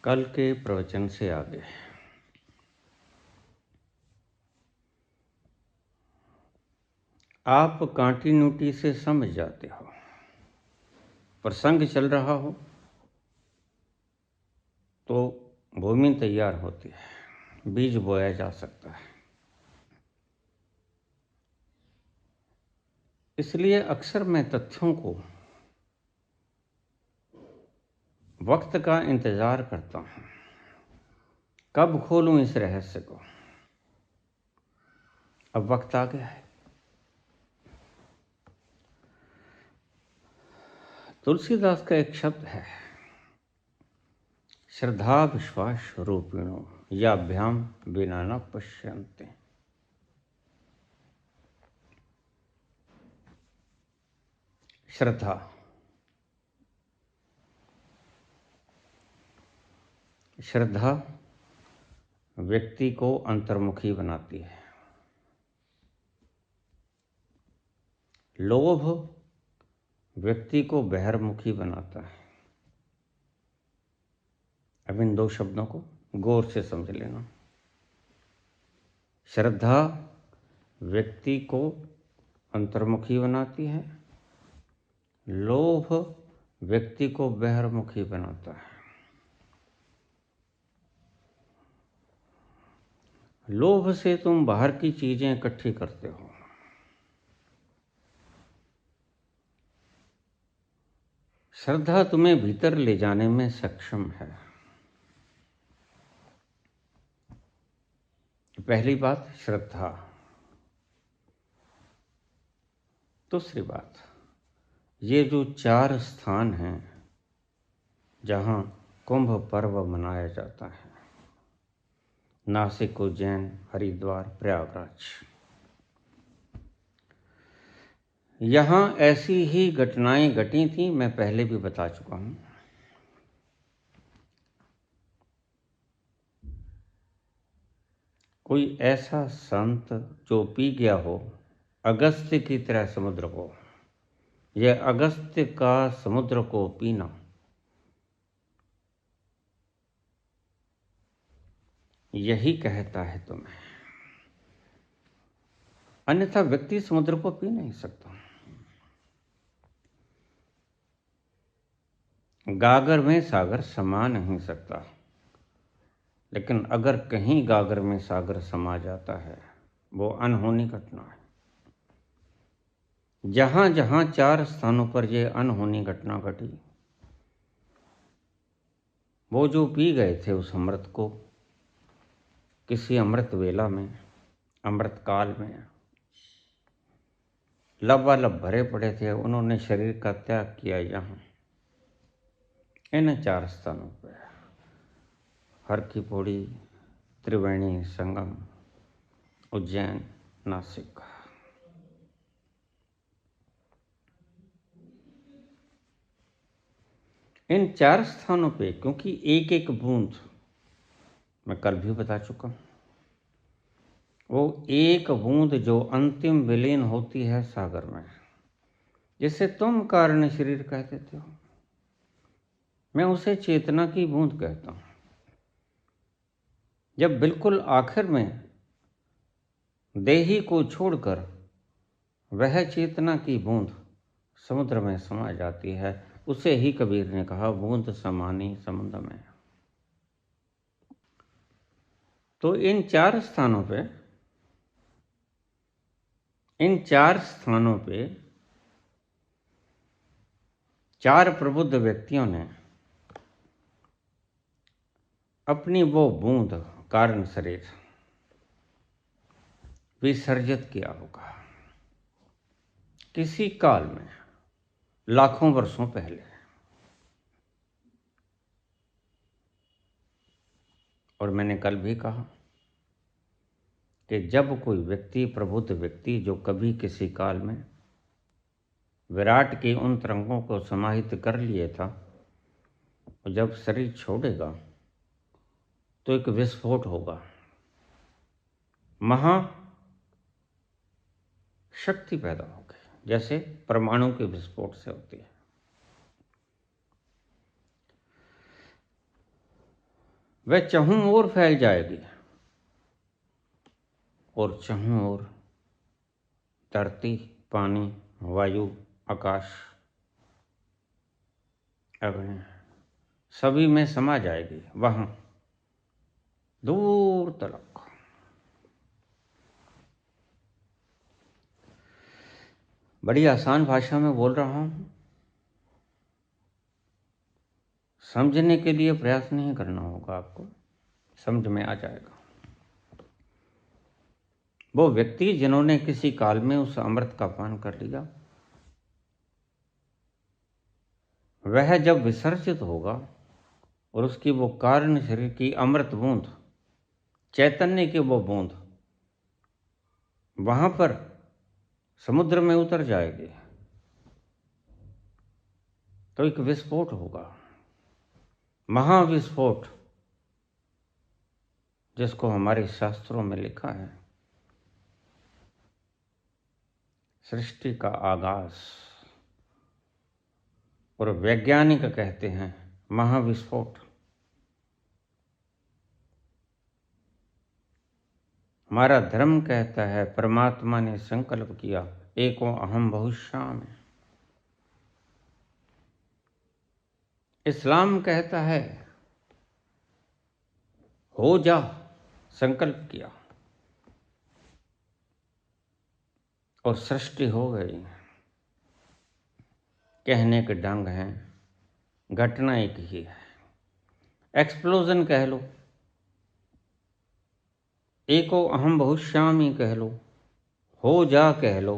कल के प्रवचन से आगे आप कांटीन्यूटी से समझ जाते हो। प्रसंग चल रहा हो तो भूमि तैयार होती है, बीज बोया जा सकता है। इसलिए अक्सर मैं तथ्यों को वक्त का इंतजार करता हूं, कब खोलूं इस रहस्य को। अब वक्त आ गया है। तुलसीदास का एक शब्द है, श्रद्धा विश्वास रूपिणो याभ्याम बिना न पश्यन्ते। श्रद्धा श्रद्धा व्यक्ति को अंतर्मुखी बनाती है। लोभ व्यक्ति को बहिर्मुखी बनाता है। अब इन दो शब्दों को गौर से समझ लेना। श्रद्धा व्यक्ति को अंतर्मुखी बनाती है, लोभ व्यक्ति को बहिर्मुखी बनाता है। लोभ से तुम बाहर की चीजें इकट्ठी करते हो, श्रद्धा तुम्हें भीतर ले जाने में सक्षम है। पहली बात श्रद्धा। दूसरी बात, ये जो 4 स्थान हैं जहाँ कुंभ पर्व मनाया जाता है, नासिक, उज्जैन, हरिद्वार, प्रयागराज, यहाँ ऐसी ही घटनाएं घटी थी। मैं पहले भी बता चुका हूँ। कोई ऐसा संत जो पी गया हो अगस्त्य की तरह समुद्र को, यह अगस्त्य का समुद्र को पीना यही कहता है तुम्हें, अन्यथा व्यक्ति समुद्र को पी नहीं सकता। गागर में सागर समा नहीं सकता, लेकिन अगर कहीं गागर में सागर समा जाता है वो अनहोनी घटना है। जहां जहां 4 स्थानों पर यह अनहोनी घटना घटी, वो जो पी गए थे उस अमृत को किसी अमृत वेला में, अमृत काल में, लबालब भरे पड़े थे, उन्होंने शरीर का त्याग किया। यहाँ इन 4 स्थानों पर, हर की पौड़ी, त्रिवेणी संगम, उज्जैन, नासिक, इन 4 स्थानों पे, क्योंकि एक एक बूंद, मैं कल भी बता चुका हूं, वो एक बूंद जो अंतिम विलीन होती है सागर में, जिसे तुम कारण शरीर कह देते हो, मैं उसे चेतना की बूंद कहता हूं। जब बिल्कुल आखिर में देही को छोड़कर वह चेतना की बूंद समुद्र में समा जाती है, उसे ही कबीर ने कहा बूंद समानी समुद्र में। तो इन 4 स्थानों पे, इन 4 स्थानों पे 4 प्रबुद्ध व्यक्तियों ने अपनी वो बूंद कारण शरीर विसर्जित किया होगा किसी काल में, लाखों वर्षों पहले। और मैंने कल भी कहा कि जब कोई व्यक्ति, प्रबुद्ध व्यक्ति जो कभी किसी काल में विराट के उन तरंगों को समाहित कर लिए था, और जब शरीर छोड़ेगा तो एक विस्फोट होगा, महा शक्ति पैदा होगी, जैसे परमाणु के विस्फोट से होती है। वह चहुं ओर फैल जाएगी और चहुं ओर धरती, पानी, वायु, आकाश, अग्नि सभी में समा जाएगी, वहां दूर तक। बड़ी आसान भाषा में बोल रहा हूं, समझने के लिए प्रयास नहीं करना होगा, आपको समझ में आ जाएगा। वो व्यक्ति जिन्होंने किसी काल में उस अमृत का पान कर लिया, वह जब विसर्जित होगा और उसकी वो कारण शरीर की अमृत बूंद, चैतन्य की वो बूंद वहां पर समुद्र में उतर जाएगी, तो एक विस्फोट होगा, महाविस्फोट, जिसको हमारे शास्त्रों में लिखा है सृष्टि का आगाज, और वैज्ञानिक कहते हैं महाविस्फोट। हमारा धर्म कहता है परमात्मा ने संकल्प किया एको अहम बहुश्याम। इस्लाम कहता है हो जा, संकल्प किया और सृष्टि हो गई। कहने के ढंग हैं, घटना एक ही है। एक्सप्लोजन कह लो, एको अहम बहुश्यामी कह लो, हो जा कह लो,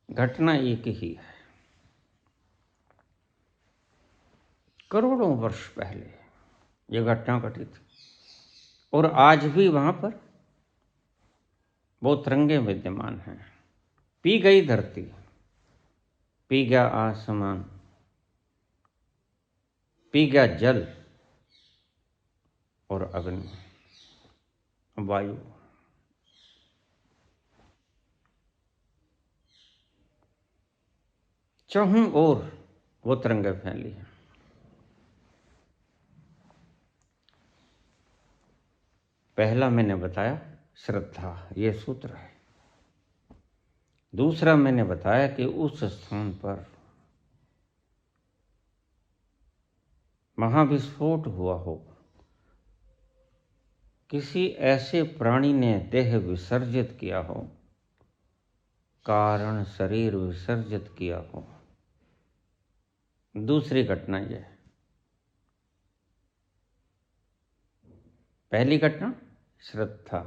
घटना एक ही है। करोड़ों वर्ष पहले ये घटना घटी थी और आज भी वहां पर वो तरंगे विद्यमान हैं। पी गई धरती, पी गया आसमान, पी गया जल और अग्नि, वायु। चहुं ओर वो तरंगे फैली हैं। पहला मैंने बताया श्रद्धा, ये सूत्र है। दूसरा मैंने बताया कि उस स्थान पर महाविस्फोट हुआ हो, किसी ऐसे प्राणी ने देह विसर्जित किया हो, कारण शरीर विसर्जित किया हो। दूसरी घटना यह है। पहली घटना श्रद्धा,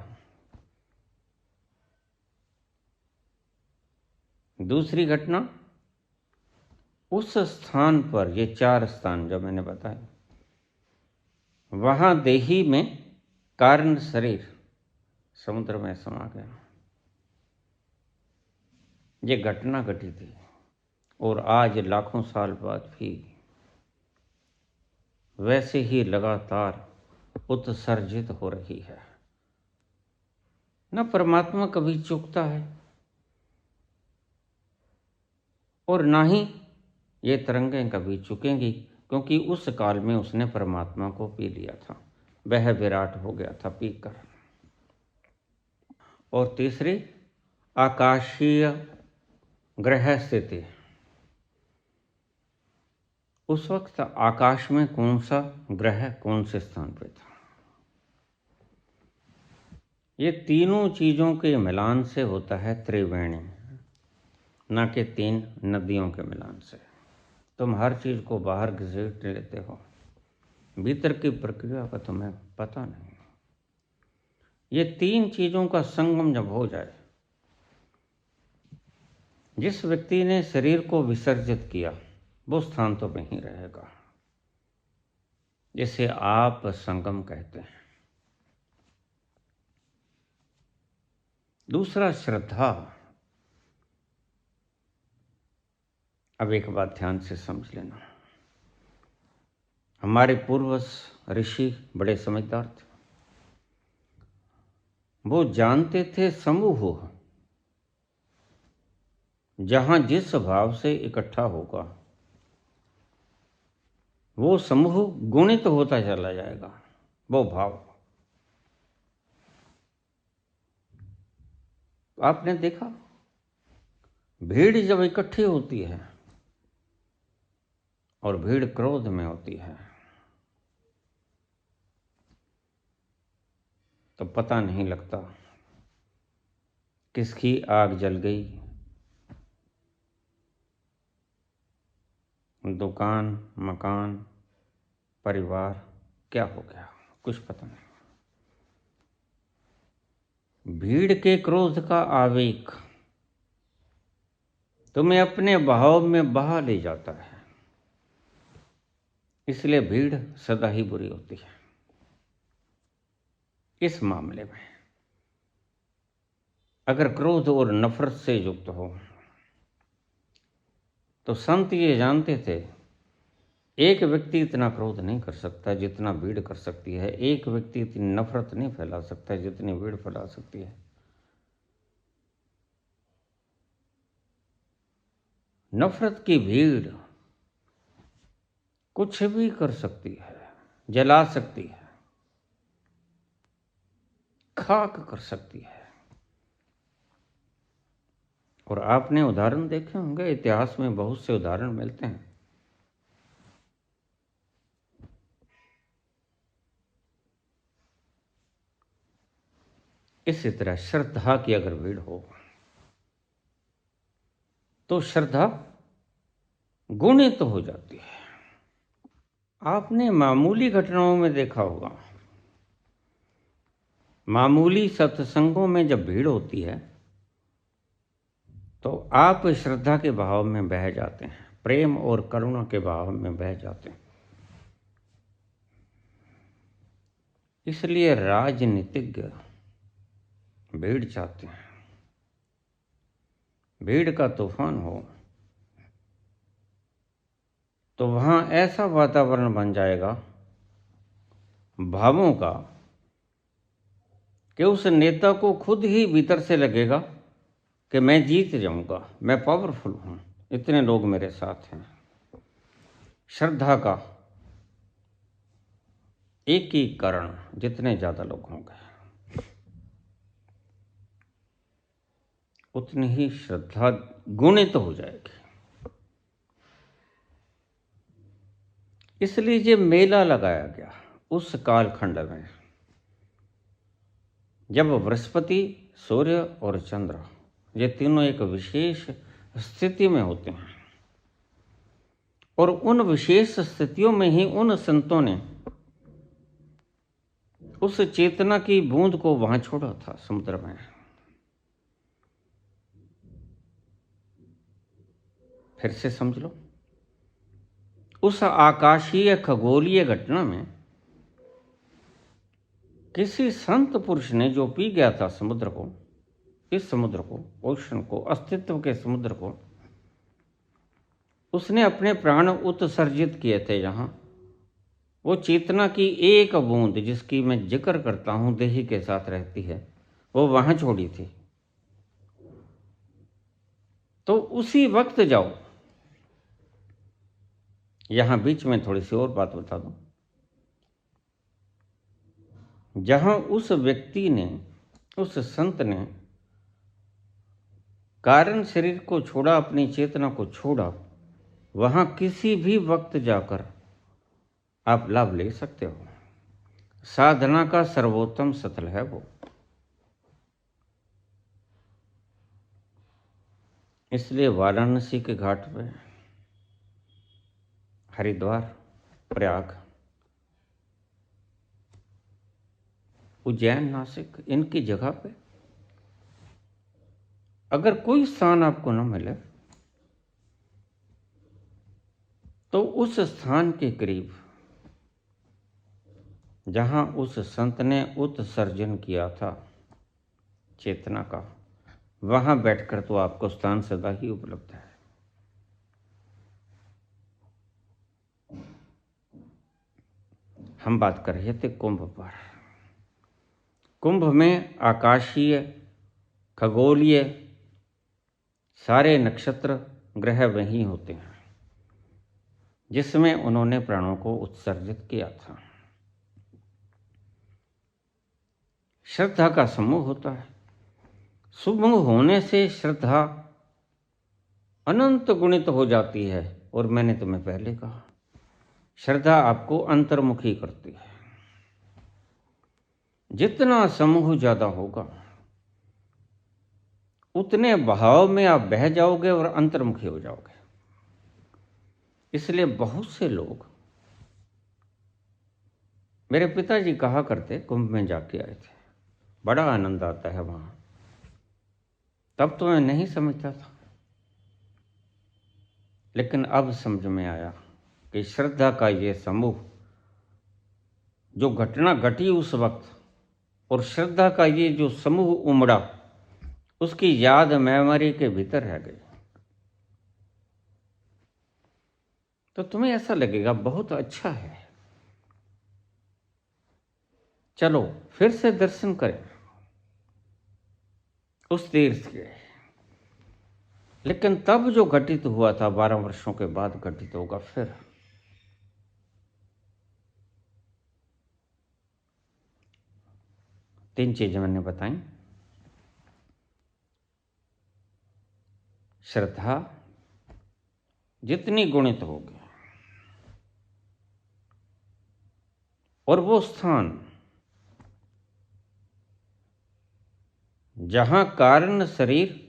दूसरी घटना उस स्थान पर, ये 4 स्थान जो मैंने बताए, वहां देही में कारण शरीर समुद्र में समा गया। ये घटना घटी थी और आज लाखों साल बाद भी वैसे ही लगातार उत्सर्जित हो रही है। न परमात्मा कभी चूकता है और ना ही ये तरंगें कभी चुकेंगी, क्योंकि उस काल में उसने परमात्मा को पी लिया था, वह विराट हो गया था पीकर। और तीसरी आकाशीय ग्रह स्थिति। उस वक्त आकाश में कौन सा ग्रह कौन से स्थान पे था, ये तीनों चीजों के मिलान से होता है त्रिवेणी, ना कि 3 नदियों के मिलान से। तुम हर चीज को बाहर घसीट लेते हो, भीतर की प्रक्रिया का तुम्हें पता नहीं। ये 3 चीजों का संगम जब हो जाए, जिस व्यक्ति ने शरीर को विसर्जित किया वो स्थान तो वहीं रहेगा, जिसे आप संगम कहते हैं। दूसरा श्रद्धा। अब एक बात ध्यान से समझ लेना, हमारे पूर्वज ऋषि बड़े समझदार थे। वो जानते थे समूह जहां जिस भाव से इकट्ठा होगा, वो समूह गुणित होता चला जाएगा। वो भाव। आपने देखा, भीड़ जब इकट्ठी होती है और भीड़ क्रोध में होती है तो पता नहीं लगता किसकी आग जल गई, दुकान, मकान, परिवार क्या हो गया, कुछ पता नहीं। भीड़ के क्रोध का आवेग तुम्हें अपने भाव में बहा ले जाता है, इसलिए भीड़ सदा ही बुरी होती है। इस मामले में अगर क्रोध और नफरत से युक्त हो तो संत ये जानते थे एक व्यक्ति इतना क्रोध नहीं कर सकता जितना भीड़ कर सकती है, एक व्यक्ति इतनी नफरत नहीं फैला सकता जितनी भीड़ फैला सकती है। नफरत की भीड़ कुछ भी कर सकती है, जला सकती है, खाक कर सकती है। और आपने उदाहरण देखे होंगे, इतिहास में बहुत से उदाहरण मिलते हैं। इसी तरह श्रद्धा की अगर भीड़ हो तो श्रद्धा गुणित हो जाती है। आपने मामूली घटनाओं में देखा होगा, मामूली सत्संगों में जब भीड़ होती है तो आप श्रद्धा के भाव में बह जाते हैं, प्रेम और करुणा के भाव में बह जाते हैं। इसलिए राजनीतिज्ञ भीड़ चाहते हैं, भीड़ का तूफान हो तो वहां ऐसा वातावरण बन जाएगा भावों का कि उस नेता को खुद ही भीतर से लगेगा कि मैं जीत जाऊंगा, मैं पावरफुल हूं, इतने लोग मेरे साथ हैं। श्रद्धा का एकीकरण, जितने ज्यादा लोग होंगे उतनी ही श्रद्धा गुणित हो जाएगी। इसलिए ये मेला लगाया गया उस कालखंड में जब बृहस्पति, सूर्य और चंद्र ये तीनों एक विशेष स्थिति में होते हैं, और उन विशेष स्थितियों में ही उन संतों ने उस चेतना की बूंद को वहां छोड़ा था समुद्र में। फिर से समझ लो, उस आकाशीय खगोलीय घटना में किसी संत पुरुष ने जो पी गया था समुद्र को, इस समुद्र को, ओशन को, अस्तित्व के समुद्र को, उसने अपने प्राण उत्सर्जित किए थे। जहां वो चेतना की एक बूंद जिसकी मैं जिक्र करता हूं, देही के साथ रहती है, वो वहां छोड़ी थी। तो उसी वक्त जाओ। यहां बीच में थोड़ी सी और बात बता दूं, जहां उस व्यक्ति ने, उस संत ने कारण शरीर को छोड़ा, अपनी चेतना को छोड़ा, वहां किसी भी वक्त जाकर आप लाभ ले सकते हो। साधना का सर्वोत्तम स्थल है वो। इसलिए वाराणसी के घाट पे, हरिद्वार, प्रयाग, उज्जैन, नासिक, इनकी जगह पे अगर कोई स्थान आपको न मिले तो उस स्थान के करीब जहां उस संत ने उत्सर्जन किया था चेतना का, वहां बैठकर तो आपको स्थान सदा ही उपलब्ध है। हम बात कर रहे थे कुंभ पर। कुंभ में आकाशीय खगोलीय सारे नक्षत्र ग्रह वहीं होते हैं जिसमें उन्होंने प्राणों को उत्सर्जित किया था। श्रद्धा का समूह होता है। समूह होने से श्रद्धा अनंत गुणित हो जाती है। और मैंने तुम्हें पहले कहा, श्रद्धा आपको अंतर्मुखी करती है। जितना समूह ज्यादा होगा उतने भाव में आप बह जाओगे और अंतर्मुखी हो जाओगे। इसलिए बहुत से लोग, मेरे पिताजी कहा करते, कुंभ में जाके आए थे, बड़ा आनंद आता है वहां। तब तो मैं नहीं समझता था, लेकिन अब समझ में आया कि श्रद्धा का ये समूह, जो घटना घटी उस वक्त, और श्रद्धा का ये जो समूह उमड़ा, उसकी याद मेमोरी के भीतर रह गई। तो तुम्हें ऐसा लगेगा बहुत अच्छा है, चलो फिर से दर्शन करें उस तीर्थ के। लेकिन तब जो घटित हुआ था 12 वर्षों के बाद घटित होगा फिर। तीन चीजें मैंने बताई, श्रद्धा जितनी गुणित होगी और वो स्थान जहां कारण शरीर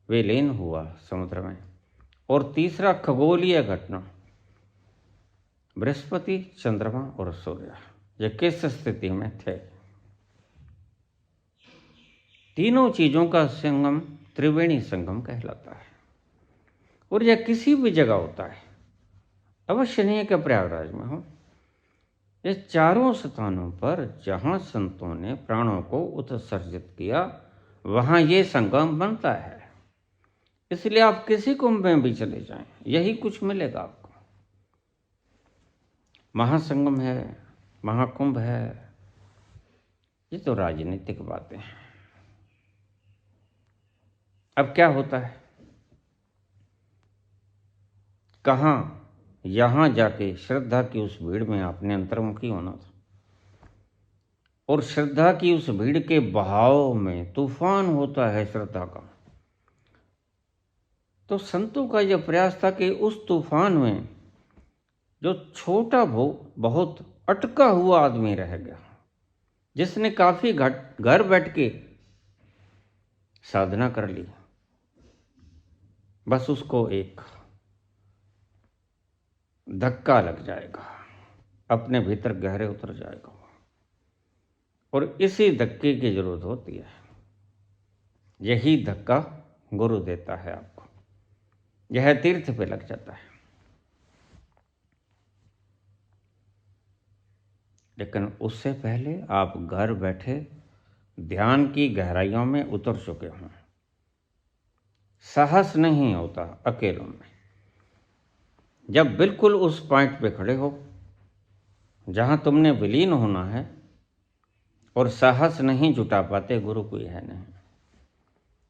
विलीन हुआ समुद्र में, और तीसरा खगोलीय घटना, बृहस्पति, चंद्रमा और सूर्य, ये किस स्थिति में थे। तीनों चीजों का संगम त्रिवेणी संगम कहलाता है। और यह किसी भी जगह होता है, अवश्य नहीं है कि प्रयागराज में हो। ये चारों स्थानों पर जहां संतों ने प्राणों को उत्सर्जित किया, वहां ये संगम बनता है। इसलिए आप किसी कुंभ में भी चले जाएं, यही कुछ मिलेगा आपको। महासंगम है, महाकुंभ है, ये तो राजनीतिक बातें हैं। अब क्या होता है, कहाँ, यहां जाके श्रद्धा की उस भीड़ में आपने अंतर्मुखी होना था, और श्रद्धा की उस भीड़ के बहाव में तूफान होता है श्रद्धा का। तो संतों का यह प्रयास था कि उस तूफान में जो छोटा बहुत अटका हुआ आदमी रह गया, जिसने काफी घर बैठ के साधना कर ली, बस उसको एक धक्का लग जाएगा, अपने भीतर गहरे उतर जाएगा। और इसी धक्के की जरूरत होती है। यही धक्का गुरु देता है आपको, यह तीर्थ पे लग जाता है। लेकिन उससे पहले आप घर बैठे ध्यान की गहराइयों में उतर चुके हों। साहस नहीं होता अकेलों में। जब बिल्कुल उस पॉइंट पे खड़े हो जहां तुमने विलीन होना है, और साहस नहीं जुटा पाते, गुरु कोई है नहीं,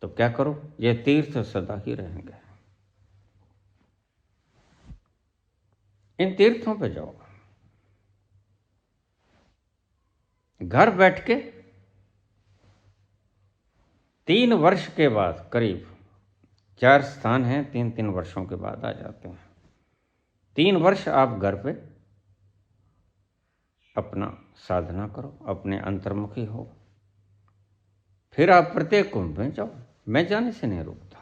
तो क्या करो, ये तीर्थ सदा ही रहेंगे। इन तीर्थों पे जाओ, घर बैठ के 3 वर्ष के बाद, करीब 4 स्थान हैं, 3-3 वर्षों के बाद आ जाते हैं। 3 वर्ष आप घर पे अपना साधना करो, अपने अंतर्मुखी हो, फिर आप प्रत्येक कुंभ में जाओ। मैं जाने से नहीं रोकता,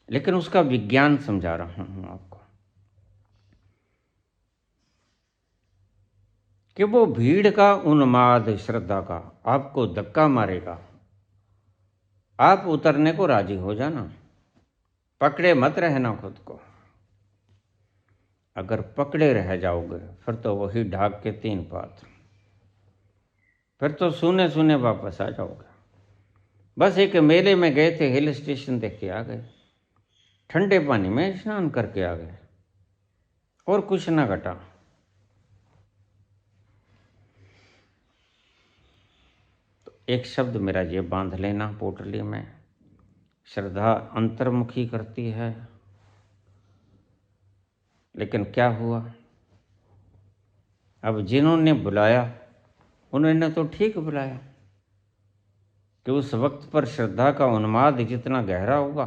लेकिन उसका विज्ञान समझा रहा हूं आपको कि वो भीड़ का उन्माद श्रद्धा का आपको धक्का मारेगा। आप उतरने को राजी हो जाना, पकड़े मत रहना खुद को। अगर पकड़े रह जाओगे फिर तो वही ढाक के 3 पात, फिर तो सुने सुने वापस आ जाओगे। बस एक मेले में गए थे, हिल स्टेशन देख के आ गए, ठंडे पानी में स्नान करके आ गए, और कुछ ना घटा। तो एक शब्द मेरा ये बांध लेना पोटली में, श्रद्धा अंतर्मुखी करती है। लेकिन क्या हुआ, अब जिन्होंने बुलाया उन्होंने तो ठीक बुलाया कि उस वक्त पर श्रद्धा का उन्माद जितना गहरा होगा,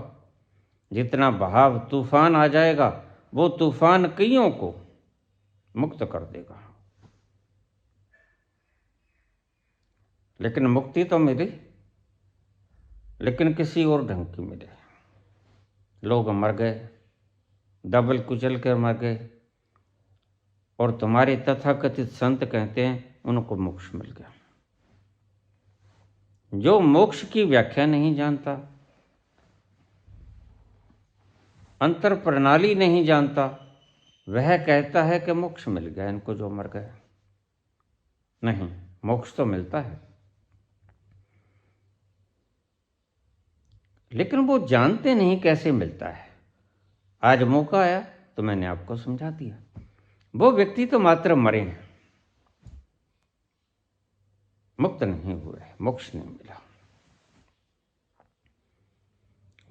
जितना बहाव तूफान आ जाएगा, वो तूफान कईयों को मुक्त कर देगा। लेकिन मुक्ति तो मिली, लेकिन किसी और ढंग की मिली। लोग मर गए, दबल कुचल कर मर गए, और तुम्हारे तथाकथित संत कहते हैं उनको मोक्ष मिल गया। जो मोक्ष की व्याख्या नहीं जानता, अंतर प्रणाली नहीं जानता, वह कहता है कि मोक्ष मिल गया इनको जो मर गए। नहीं, मोक्ष तो मिलता है, लेकिन वो जानते नहीं कैसे मिलता है। आज मौका आया तो मैंने आपको समझा दिया। वो व्यक्ति तो मात्र मरे हैं, मुक्त नहीं हुए, मोक्ष नहीं मिला।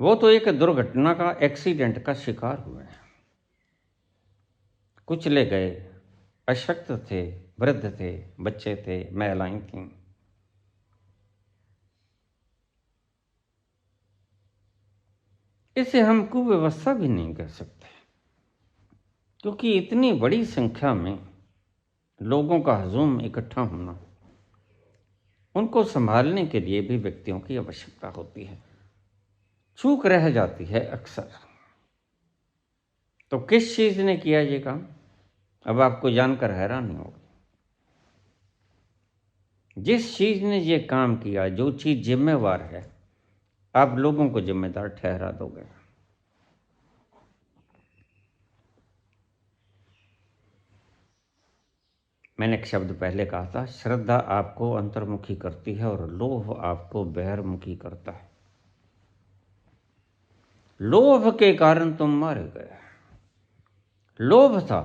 वो तो एक दुर्घटना का, एक्सीडेंट का शिकार हुए हैं, कुचले गए, अशक्त थे, वृद्ध थे, बच्चे थे, महिलाएं थीं। इसे हम कुव्यवस्था भी नहीं कह सकते, क्योंकि इतनी बड़ी संख्या में लोगों का हजूम इकट्ठा होना, उनको संभालने के लिए भी व्यक्तियों की आवश्यकता होती है। चूक रह जाती है अक्सर। तो किस चीज ने किया ये काम, अब आपको जानकर हैरानी होगी। जिस चीज ने ये काम किया, जो चीज जिम्मेवार है, आप लोगों को जिम्मेदार ठहरा दोगे। मैंने एक शब्द पहले कहा था, श्रद्धा आपको अंतर्मुखी करती है और लोभ आपको बहिर्मुखी करता है। लोभ के कारण तुम मारे गए। लोभ था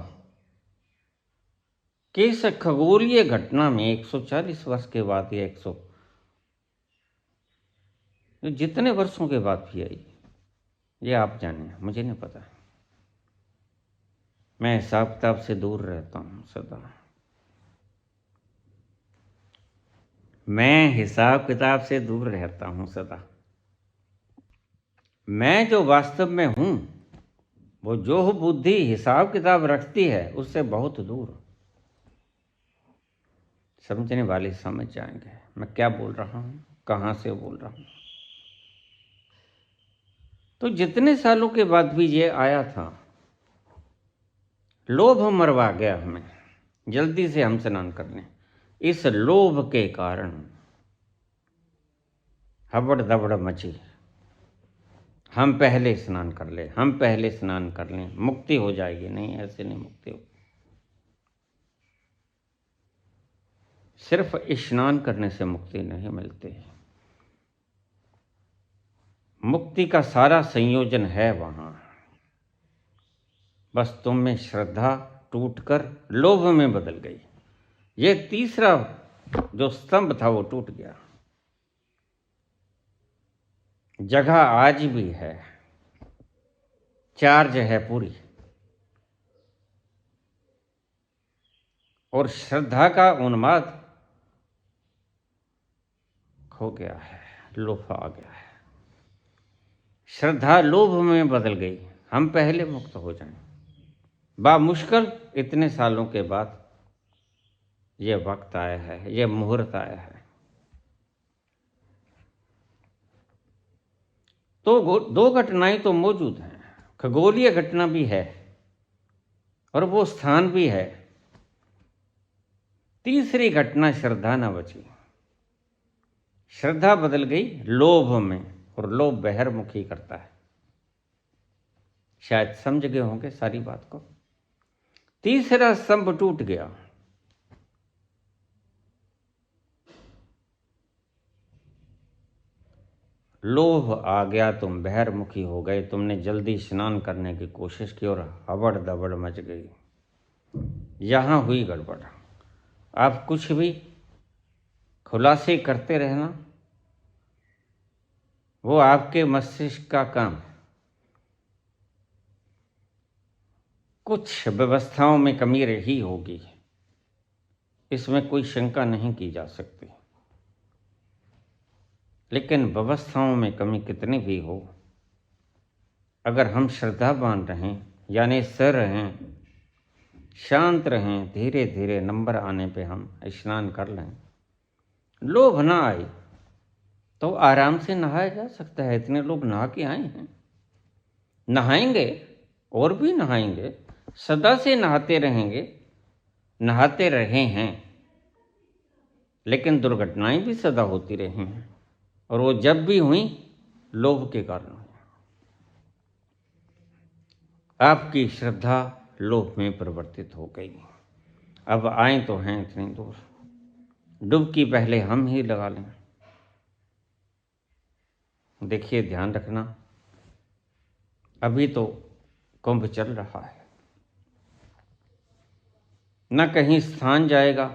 कि इस खगोलीय घटना में 140 वर्ष के बाद या 100 जितने वर्षों के बाद भी आई, ये आप जाने, मुझे नहीं पता। मैं हिसाब किताब से दूर रहता हूं सदा। मैं हिसाब किताब से दूर रहता हूं सदा। मैं जो वास्तव में हूं, वो जो बुद्धि हिसाब किताब रखती है, उससे बहुत दूर। समझने वाले समझ जाएंगे मैं क्या बोल रहा हूं, कहां से बोल रहा हूं। तो जितने सालों के बाद भी ये आया था, लोभ मरवा गया हमें, जल्दी से हम स्नान कर लें। इस लोभ के कारण हबड़ दबड़ मची। हम पहले स्नान कर ले, हम पहले स्नान कर लें, मुक्ति हो जाएगी। नहीं, ऐसे नहीं मुक्ति हो। सिर्फ स्नान करने से मुक्ति नहीं मिलती। मुक्ति का सारा संयोजन है वहां। बस तुम में श्रद्धा टूटकर लोभ में बदल गई। ये तीसरा जो स्तंभ था वो टूट गया। जगह आज भी है, चार्ज है पूरी, और श्रद्धा का उन्माद खो गया है, लोभ आ गया है। श्रद्धा लोभ में बदल गई। हम पहले मुक्त हो जाएं। बामुश्किल इतने सालों के बाद ये वक्त आया है, ये मुहूर्त आया है। तो दो घटनाएं तो मौजूद हैं। खगोलीय घटना भी है और वो स्थान भी है। तीसरी घटना श्रद्धा न बची। श्रद्धा बदल गई लोभ में, और लोभ बहिर्मुखी करता है। शायद समझ गए होंगे सारी बात को। तीसरा स्तंभ टूट गया। लोभ आ गया, तुम बहिर्मुखी हो गए। तुमने जल्दी स्नान करने की कोशिश की और हबड़ दबड़ मच गई। यहां हुई गड़बड़। आप कुछ भी खुलासे करते रहना, वो आपके मस्तिष्क का काम है। कुछ व्यवस्थाओं में कमी रही होगी, इसमें कोई शंका नहीं की जा सकती। लेकिन व्यवस्थाओं में कमी कितनी भी हो, अगर हम श्रद्धावान रहें, यानी स्थिर रहें, शांत रहें, धीरे धीरे नंबर आने पे हम स्नान कर लें, लोभ ना आए तो आराम से नहाया जा सकता है। इतने लोग नहा के आए हैं, नहाएंगे और भी नहाएंगे, सदा से नहाते रहेंगे, नहाते रहे हैं, लेकिन दुर्घटनाएं भी सदा होती रही हैं, और वो जब भी हुई लोभ के कारण हुई। आपकी श्रद्धा लोभ में परिवर्तित हो गई। अब आए तो हैं इतनी दूर, डुबकी पहले हम ही लगा लें। देखिए, ध्यान रखना, अभी तो कुंभ चल रहा है, न कहीं स्थान जाएगा,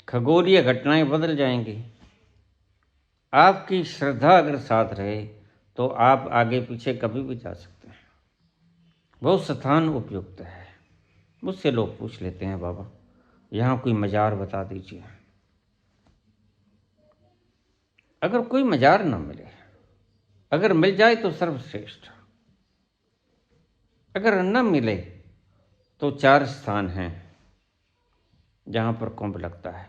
खगोलीय घटनाएं बदल जाएंगी। आपकी श्रद्धा अगर साथ रहे तो आप आगे पीछे कभी भी जा सकते हैं। बहुत स्थान उपयुक्त है। मुझसे लोग पूछ लेते हैं, बाबा यहाँ कोई मज़ार बता दीजिए। अगर कोई मज़ार ना मिले, अगर मिल जाए तो सर्वश्रेष्ठ, अगर न मिले तो 4 स्थान हैं जहाँ पर कुंभ लगता है।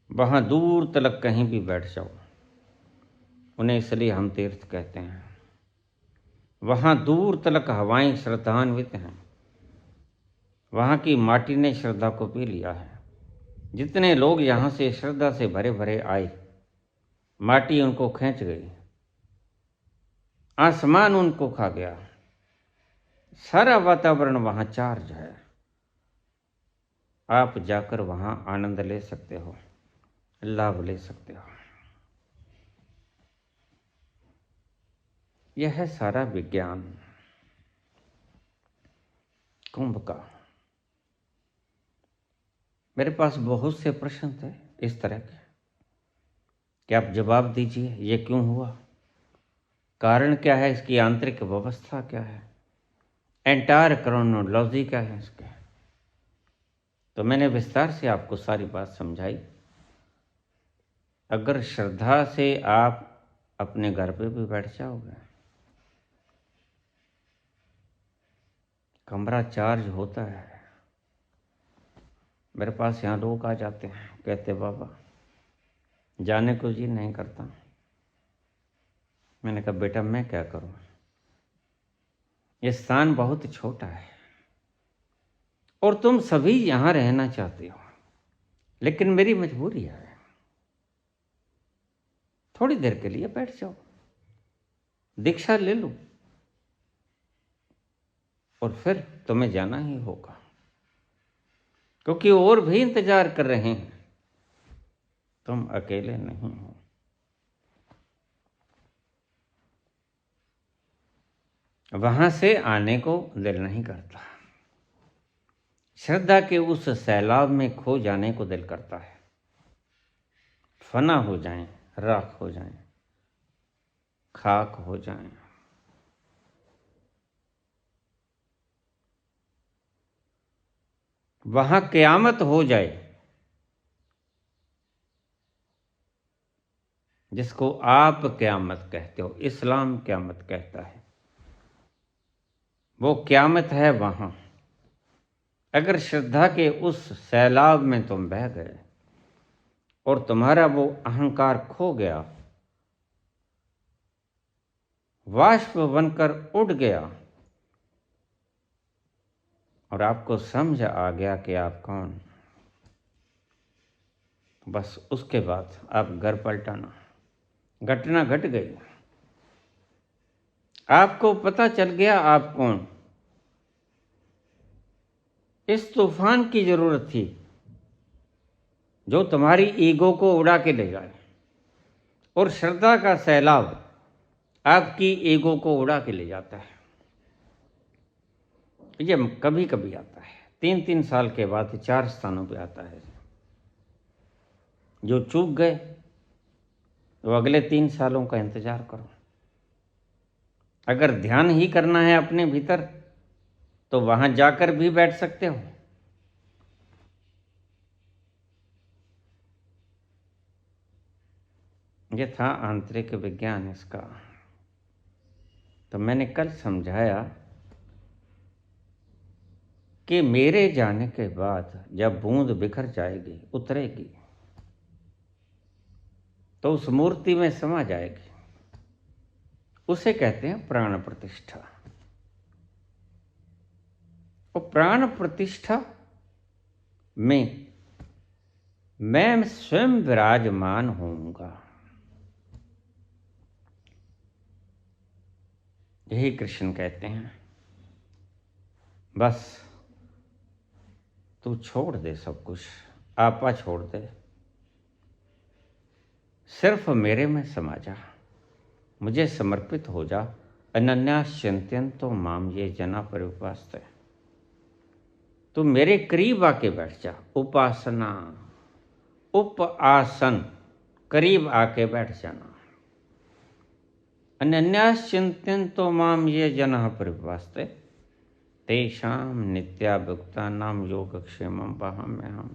वहाँ दूर तलक कहीं भी बैठ जाओ, उन्हें इसलिए हम तीर्थ कहते हैं। वहाँ दूर तलक हवाएं श्रद्धान्वित हैं, वहाँ की माटी ने श्रद्धा को पी लिया है। जितने लोग यहाँ से श्रद्धा से भरे भरे आए, माटी उनको खींच गई, आसमान उनको खा गया, सारा वातावरण वहाँ चार्ज है। आप जाकर वहाँ आनंद ले सकते हो, लाभ ले सकते हो। यह है सारा विज्ञान कुंभ का। मेरे पास बहुत से प्रश्न थे इस तरह के कि आप जवाब दीजिए, ये क्यों हुआ, कारण क्या है, इसकी आंतरिक व्यवस्था क्या है, एंटायर क्रोनोलॉजी क्या है इसके। तो मैंने विस्तार से आपको सारी बात समझाई। अगर श्रद्धा से आप अपने घर पे भी बैठ जाओगे, कमरा चार्ज होता है। मेरे पास यहाँ लोग आ जाते हैं, कहते बाबा जाने को जी नहीं करता। मैंने कहा बेटा मैं क्या करूँ, ये स्थान बहुत छोटा है और तुम सभी यहाँ रहना चाहते हो, लेकिन मेरी मजबूरी है। थोड़ी देर के लिए बैठ जाओ, दीक्षा ले लो, और फिर तुम्हें जाना ही होगा, क्योंकि और भी इंतजार कर रहे हैं, तुम अकेले नहीं हो। वहां से आने को दिल नहीं करता, श्रद्धा के उस सैलाब में खो जाने को दिल करता है। फना हो जाएं, राख हो जाएं, खाक हो जाएं। वहां क़यामत हो जाए, जिसको आप क़यामत कहते हो, इस्लाम क़यामत कहता है, वो क़यामत है वहां। अगर श्रद्धा के उस सैलाब में तुम बह गए और तुम्हारा वो अहंकार खो गया, वाष्प बनकर उड़ गया, और आपको समझ आ गया कि आप कौन, बस उसके बाद आप घर पलटाना। घटना घट गई, आपको पता चल गया आप कौन। इस तूफान की जरूरत थी जो तुम्हारी ईगो को उड़ा के ले जाए, और श्रद्धा का सैलाब आपकी ईगो को उड़ा के ले जाता है। ये कभी कभी आता है, 3-3 साल के बाद 4 स्थानों पे आता है। जो चूक गए वो अगले 3 सालों का इंतजार करो। अगर ध्यान ही करना है अपने भीतर तो वहां जाकर भी बैठ सकते हो, ये था आंतरिक विज्ञान इसका। तो मैंने कल समझाया कि मेरे जाने के बाद जब बूंद बिखर जाएगी, उतरेगी, तो उस मूर्ति में समा जाएगी। उसे कहते हैं प्राण प्रतिष्ठा। और प्राण प्रतिष्ठा में मैं स्वयं विराजमान होऊंगा। यही कृष्ण कहते हैं, बस तू छोड़ दे सब कुछ, आपा छोड़ दे, सिर्फ मेरे में समा जा, मुझे समर्पित हो जा। अनन्याश्चिंत्यन्तो माम ये जना परिउपास्ते। तू मेरे करीब आके बैठ जा। उपासना, उप आसन, करीब आके बैठ जाना। अनन्याश्चिंत्यन्तो माम ये जना परिउपास्ते तेषां नित्याभियुक्तानां योगक्षेमं वहाम्यहम्।